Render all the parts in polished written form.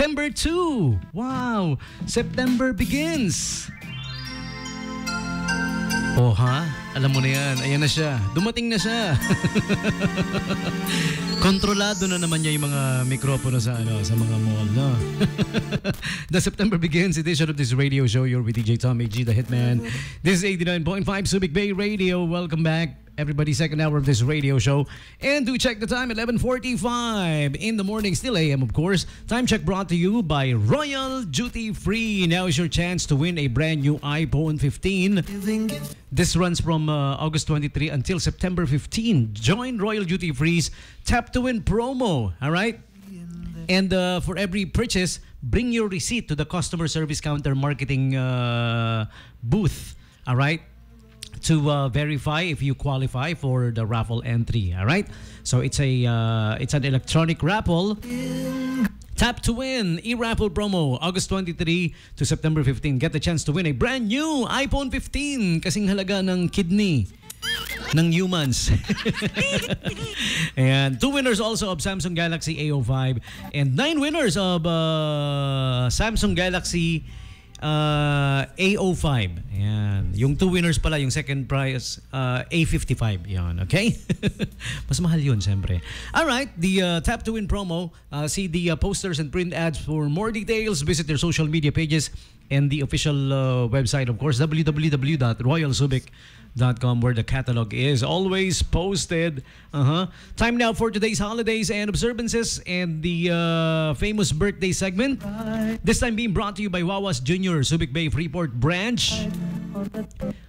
September 2. Wow! September begins. Oh ha? Alam mo na yan. Ayan na siya. Dumating na siya. Kontrolado na naman niya yung mga mikropono sa mga mall, no? The September begins edition of this radio show. You're with DJ Tommy G, the Hitman. This is 89.5 Subic Bay Radio. Welcome back, everybody. Second hour of this radio show. And do check the time, 11:45 in the morning. Still AM, of course. Time check brought to you by Royal Duty Free. Now is your chance to win a brand new iPhone 15. This runs from August 23 until September 15. Join Royal Duty Free's Tap to Win promo. All right? And for every purchase, bring your receipt to the customer service counter marketing booth. All right? To verify if you qualify for the raffle entry. All right? So it's an electronic raffle. Tap to Win e-raffle promo August 23 to September 15. Get the chance to win a brand new iPhone 15 kasing halaga ng kidney ng humans. And 2 winners also of Samsung Galaxy A05 and 9 winners of Samsung Galaxy A05. Ayan. Yung 2 winners pala, yung second prize, A55. Yan, okay? Mas mahal yun, siyempre. Alright, the Tap to Win promo. See the posters and print ads for more details. Visit their social media pages and the official website, of course, www.royalsubic.com, where the catalog is always posted. Time now for today's holidays and observances and the famous birthday segment. This time being brought to you by Wawas Jr. Subic Bay Freeport Branch.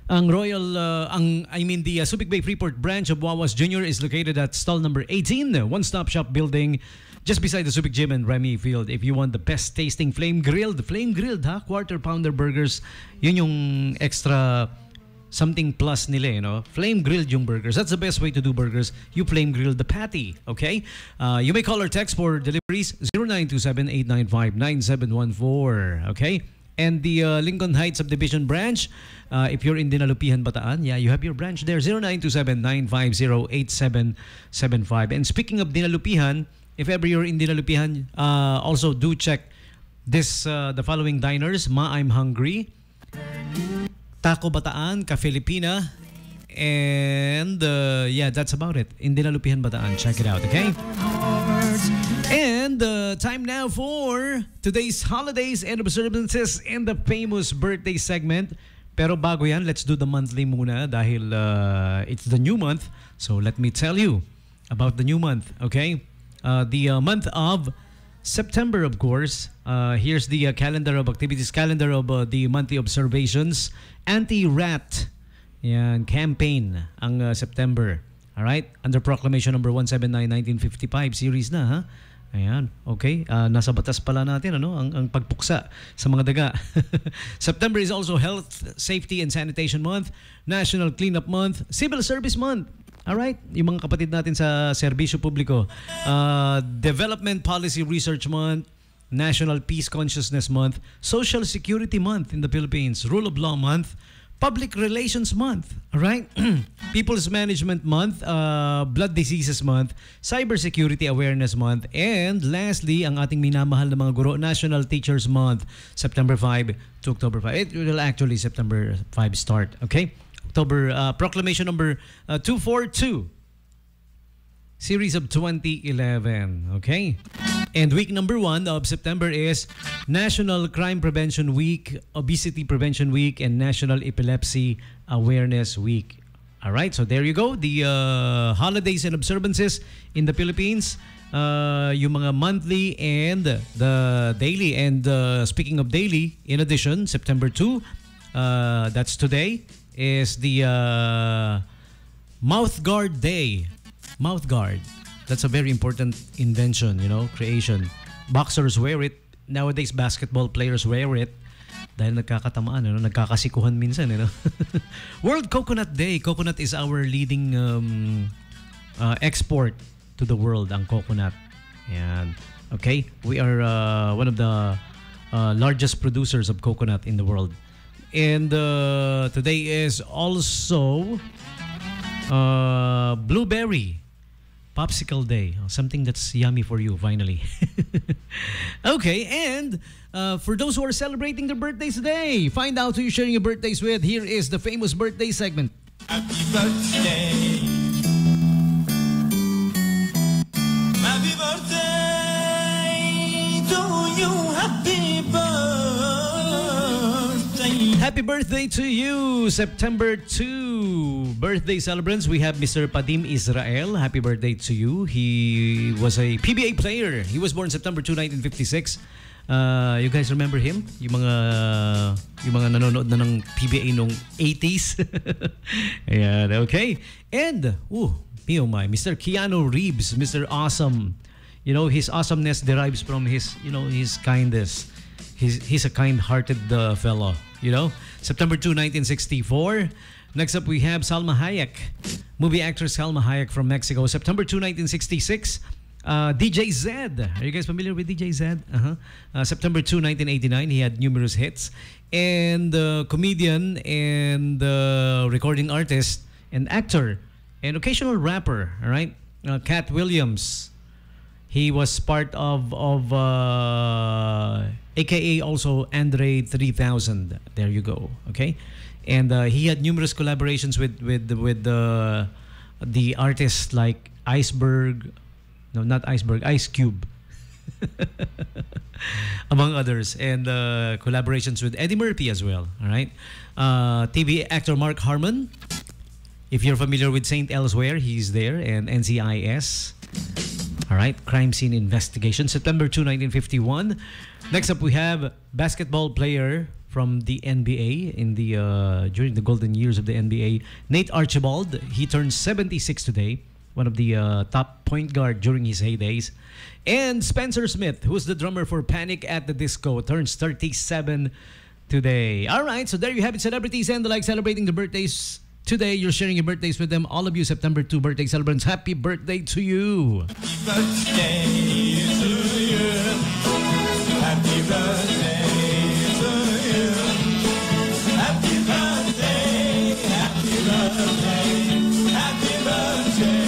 Ang the Subic Bay Freeport branch of Wawas Jr. is located at stall number 18, the one-stop shop building just beside the Subic Gym and Remy Field. If you want the best tasting flame grilled quarter pounder burgers, yun yung extra something plus nila, you know. Flame grilled yung burgers. That's the best way to do burgers. You flame grill the patty, okay? You may call or text for deliveries 0927-895-9714, okay? And the Lincoln Heights Subdivision branch, if you're in Dinalupihan, Bataan, yeah, you have your branch there, 0927-950-8775. And speaking of Dinalupihan, if ever you're in Dinalupihan, also do check this the following diners: Ma I'm Hungry, Taco Bataan, Ka Filipina, and yeah, that's about it. In Dinalupihan, Bataan. Check it out, okay? And time now for today's holidays and observances in the famous birthday segment. Pero bago yan, let's do the monthly muna dahil it's the new month. So let me tell you about the new month, okay? The month of September, of course. Here's the calendar of activities, calendar of the monthly observations. Anti-rat yan, campaign ang September. Alright? Under Proclamation number 179-1955 series na, ha? Ayan, okay. Nasa batas pala natin, ano? Ang pagpuksa sa mga daga. September is also Health, Safety and Sanitation Month, National Cleanup Month, Civil Service Month. Alright? Yung mga kapatid natin sa serbisyo publiko. Development Policy Research Month, National Peace Consciousness Month, Social Security Month in the Philippines, Rule of Law Month, Public Relations Month, alright? People's Management Month, Blood Diseases Month, Cybersecurity Awareness Month, and lastly, ang ating minamahal na mga guro, National Teachers Month, September 5 to October 5. It will actually September 5 start, okay? October, Proclamation number 242, series of 2011, okay? And week number 1 of September is National Crime Prevention Week, Obesity Prevention Week, and National Epilepsy Awareness Week. All right, so there you go. The holidays and observances in the Philippines, yung mga monthly and the daily. And speaking of daily, in addition, September 2, that's today, is the Mouth Guard Day. Mouth guard. That's a very important invention, you know, creation. Boxers wear it. Nowadays, basketball players wear it. Dahil nagkakatamaan, you know, nagkakasikuhan minsan, you know. World Coconut Day. Coconut is our leading export to the world, ang coconut. Yan. Okay? We are one of the largest producers of coconut in the world. And today is also Blueberry Popsicle Day. Something that's yummy for you, finally. Okay, and for those who are celebrating their birthdays today, find out who you're sharing your birthdays with. Here is the famous birthday segment. Happy birthday. Happy birthday to you. Happy birthday. Happy birthday to you, September 2. Birthday celebrants, we have Mr. Padim Israel. Happy birthday to you. He was a PBA player. He was born September 2, 1956. You guys remember him? Yung mga nanonood na ng PBA nung 80s. Ayan, okay. And, my, Mr. Keanu Reeves, Mr. Awesome. You know, his awesomeness derives from his kindness. He's a kind-hearted fellow, you know. September 2, 1964. Next up, we have Salma Hayek. Movie actress Salma Hayek from Mexico. September 2, 1966. DJ Zed. Are you guys familiar with DJ Zed? September 2, 1989. He had numerous hits. And comedian and recording artist and actor and occasional rapper. All right, Cat Williams. He was part of AKA also Andre 3000. There you go. Okay, and he had numerous collaborations with the artists like Iceberg. No, not Iceberg. Ice Cube. Among others, and collaborations with Eddie Murphy as well. All right, TV actor Mark Harmon. If you're familiar with Saint Elsewhere, he's there, and NCIS. All right, Crime Scene Investigation, September 2, 1951. Next up, we have basketball player from the NBA in the during the golden years of the NBA, Nate Archibald. He turned 76 today. One of the top point guard during his heydays. And Spencer Smith, who's the drummer for Panic at the Disco, turns 37 today. All right, so there you have it, celebrities and the like celebrating the birthdays today. You're sharing your birthdays with them. All of you September 2 birthday celebrants, happy birthday to you. Happy birthday to you. Happy birthday to you. Happy birthday. Happy birthday. Happy birthday.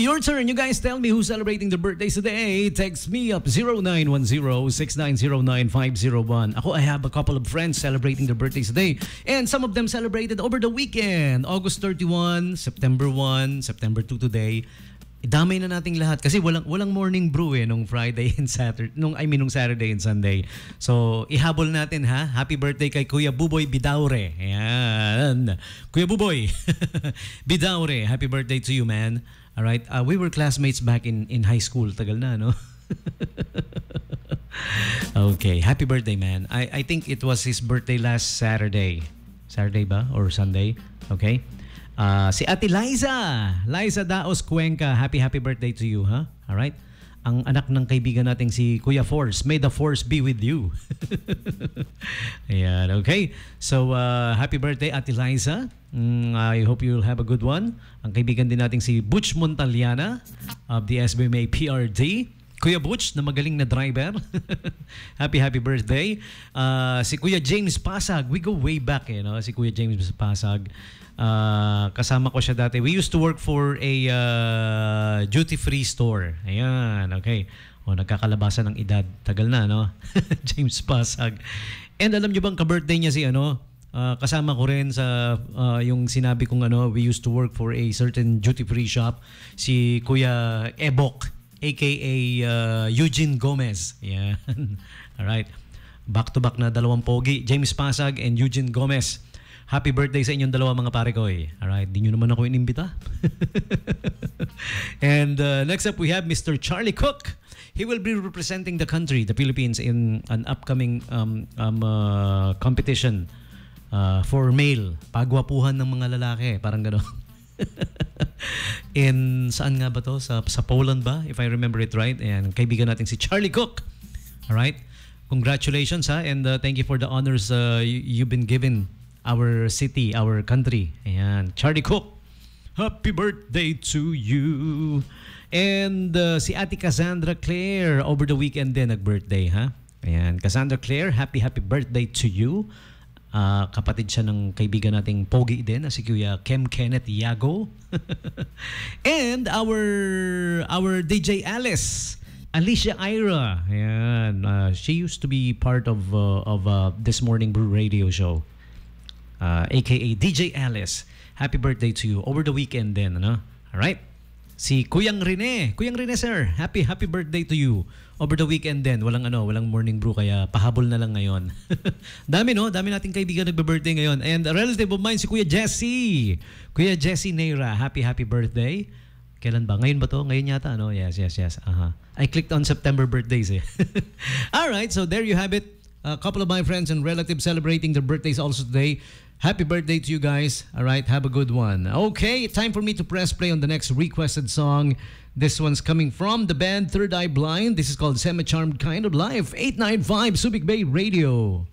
Your turn. You guys tell me who's celebrating their birthdays today. Text me up 0910-6909-501. Ako, I have a couple of friends celebrating their birthdays today. And some of them celebrated over the weekend. August 31, September 1, September 2 today. Idamay na nating lahat kasi walang morning brew nung Friday and Saturday, nung Saturday and Sunday. So, ihabol natin ha. Happy birthday kay Kuya Buboy Bidaure. Ayan. Kuya Buboy Bidaure, happy birthday to you, man. All right. We were classmates back in high school. Tagal na, no? Okay. Happy birthday, man. I think it was his birthday last Saturday. Saturday ba? Or Sunday? Okay. Si Ate Liza Daos Cuenca, happy birthday to you, ha? All right. Ang anak ng kaibigan nating si Kuya Force, may the force be with you. Ayan, okay. So, happy birthday, Ate Liza. I hope you'll have a good one. Ang kaibigan din nating si Butch Montaliana of the SBMA PRD. Kuya Butch, na magaling na driver. happy birthday. Si Kuya James Pasag, we go way back, si Kuya James Pasag. Kasama ko siya dati. We used to work for a duty-free store. Ayan, okay. Nagkakalabasan ng edad. Tagal na, no? James Pasag. And alam niyo bang ka-birthday niya si kasama ko rin sa yung sinabi kong we used to work for a certain duty-free shop. Si Kuya Ebok, aka Eugene Gomez. Ayan. Alright. Back-to-back na dalawang pogi. James Pasag and Eugene Gomez. Happy birthday sa inyong dalawa mga pare ko. Alright, di nyo naman ako inimbita. And next up, we have Mr. Charlie Cook. He will be representing the country, the Philippines, in an upcoming competition for male. Pagwapuhan ng mga lalaki. Parang gano'n. In saan nga ba to? Sa Poland ba? If I remember it right. And kaibigan natin si Charlie Cook. Alright? Congratulations, ha? And thank you for the honors you've been given our city, our country. Ayan. Charlie Cook, happy birthday to you. And si Ate Cassandra Claire, over the weekend din nag-birthday, ha? Ayan. Cassandra Claire, happy birthday to you. Kapatid siya ng kaibigan nating Pogi din na si Kuya Kem Kenneth Yago. And our DJ Alicia Ira. Ayan. She used to be part of This Morning Brew radio show. AKA DJ Alice. Happy birthday to you. Over the weekend din, ano? Alright. Si Kuyang Rene. Kuyang Rene, sir. Happy birthday to you. Over the weekend din. Walang morning brew kaya pahabol na lang ngayon. Dami, no? Dami nating kaibigan nagbe-birthday ngayon. And a relative of mine, si Kuya Jesse. Kuya Jesse Neira. Happy birthday. Kailan ba? Ngayon ba to? Ngayon yata, ano? Yes. I clicked on September birthdays, eh. Alright, so there you have it. A couple of my friends and relatives celebrating their birthdays also today. Happy birthday to you guys. All right, have a good one. Okay, time for me to press play on the next requested song. This one's coming from the band Third Eye Blind. This is called Semi-Charmed Kind of Life. 895 Subic Bay Radio.